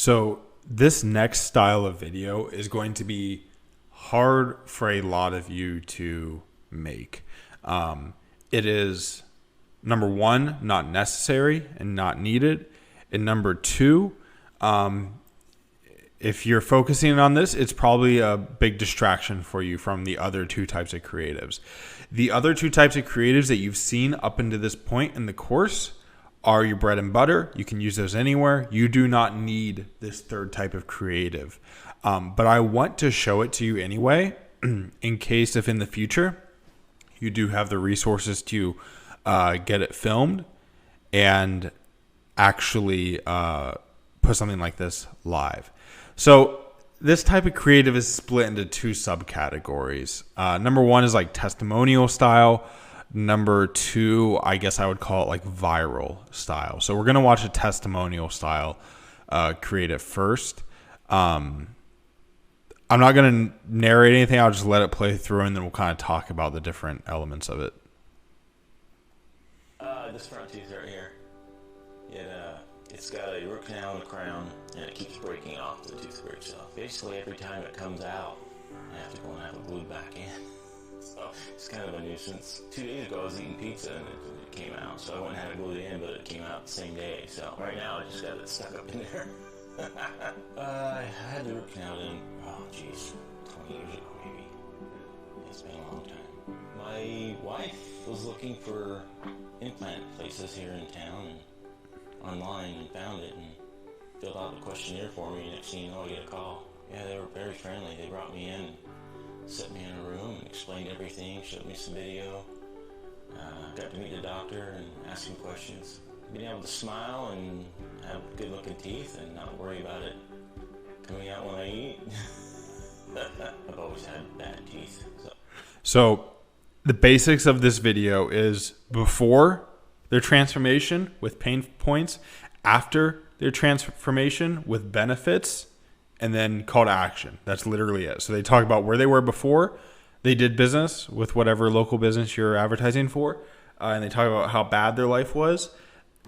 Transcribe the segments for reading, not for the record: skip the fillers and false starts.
So this next style of video is going to be hard for a lot of you to make. It is, number one, not necessary and not needed. And number two, if you're focusing on this, it's probably a big distraction for you from the other two types of creatives. The other two types of creatives that you've seen up until this point in the course are your bread and butter. You can use those anywhere. You do not need this third type of creative. But I want to show it to you anyway, in case if in the future you do have the resources to get it filmed and actually put something like this live. So this type of creative is split into two subcategories. Number one is like testimonial style. Number two, I guess I would call it like viral style. So we're going to watch a testimonial style creative first. I'm not going to narrate anything. I'll just let it play through, and then we'll kind of talk about the different elements of it. This front tooth right here, it's got a root canal and a crown, and it keeps breaking off. The tooth breaks off. Basically, every time it comes out, I have to go and have it glued back in. So it's kind of a nuisance. 2 days ago, I was eating pizza, and it came out. So I went and had it glued in, but it came out the same day. So right now, I just got it stuck up in there. I had the root canal in, 20 years ago maybe. It's been a long time. My wife was looking for implant places here in town and online, and found it and filled out the questionnaire for me. Next thing you know, I get a call. Yeah, they were very friendly. They brought me in, set me in a room and explained everything, showed me some video. Got to meet the doctor and ask him questions. Being able to smile and have good looking teeth and not worry about it coming out when I eat. I've always had bad teeth. So the basics of this video is before their transformation with pain points, after their transformation with benefits, and then call to action. That's literally it. So they talk about where they were before they did business with whatever local business you're advertising for, and they talk about how bad their life was.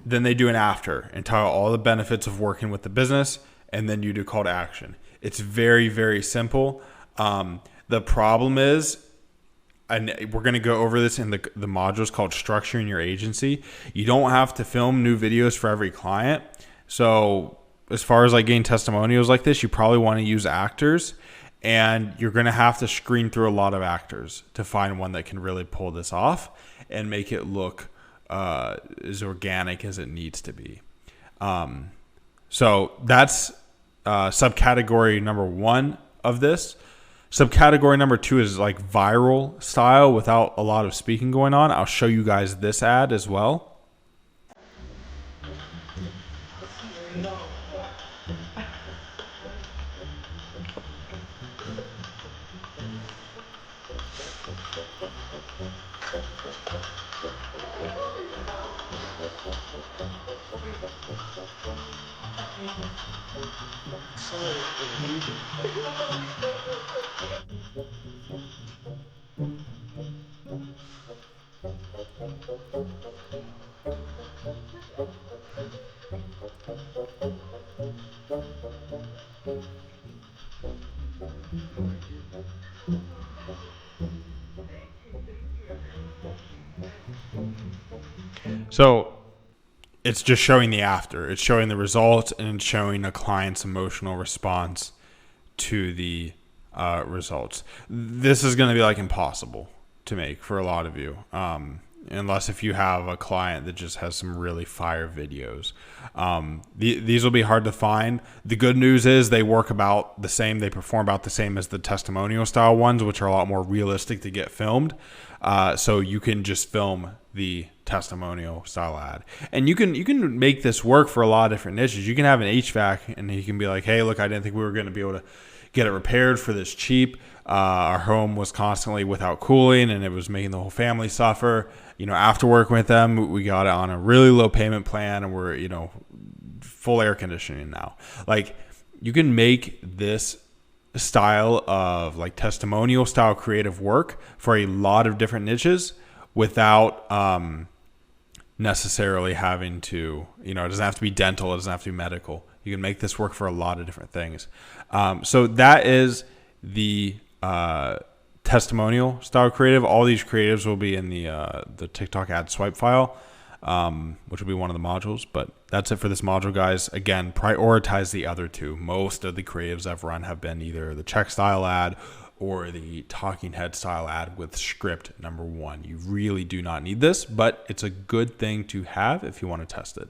Then they do an after and talk about all the benefits of working with the business, and then you do call to action. It's very, very simple. The problem is, and we're going to go over this in the modules called structuring your agency. You don't have to film new videos for every client. So as far as like getting testimonials like this, you probably want to use actors, and you're going to have to screen through a lot of actors to find one that can really pull this off and make it look as organic as it needs to be. So that's subcategory number one of this. Subcategory number two is like viral style without a lot of speaking going on. I'll show you guys this ad as well. So it's just showing the after. It's showing the results, and it's showing a client's emotional response to the results. This is going to be like impossible to make for a lot of you, unless if you have a client that just has some really fire videos. These will be hard to find. The good news is they work about the same. They perform about the same as the testimonial style ones, which are a lot more realistic to get filmed. So you can just film the testimonial style ad, and you can make this work for a lot of different niches. You can have an HVAC, and you can be like, hey, look, I didn't think we were going to be able to get it repaired for this cheap. Our home was constantly without cooling, and it was making the whole family suffer. After working with them, we got it on a really low payment plan, and we're, full air conditioning now. Like, you can make this style of like testimonial style creative work for a lot of different niches without necessarily having to, it doesn't have to be dental, it doesn't have to be medical. You can make this work for a lot of different things. So that is the testimonial style creative. All these creatives will be in the TikTok ad swipe file, which will be one of the modules. But that's it for this module, guys. Again, prioritize the other two. Most of the creatives I've run have been either the check style ad or the talking head style ad with script number 1. You really do not need this, but it's a good thing to have if you want to test it.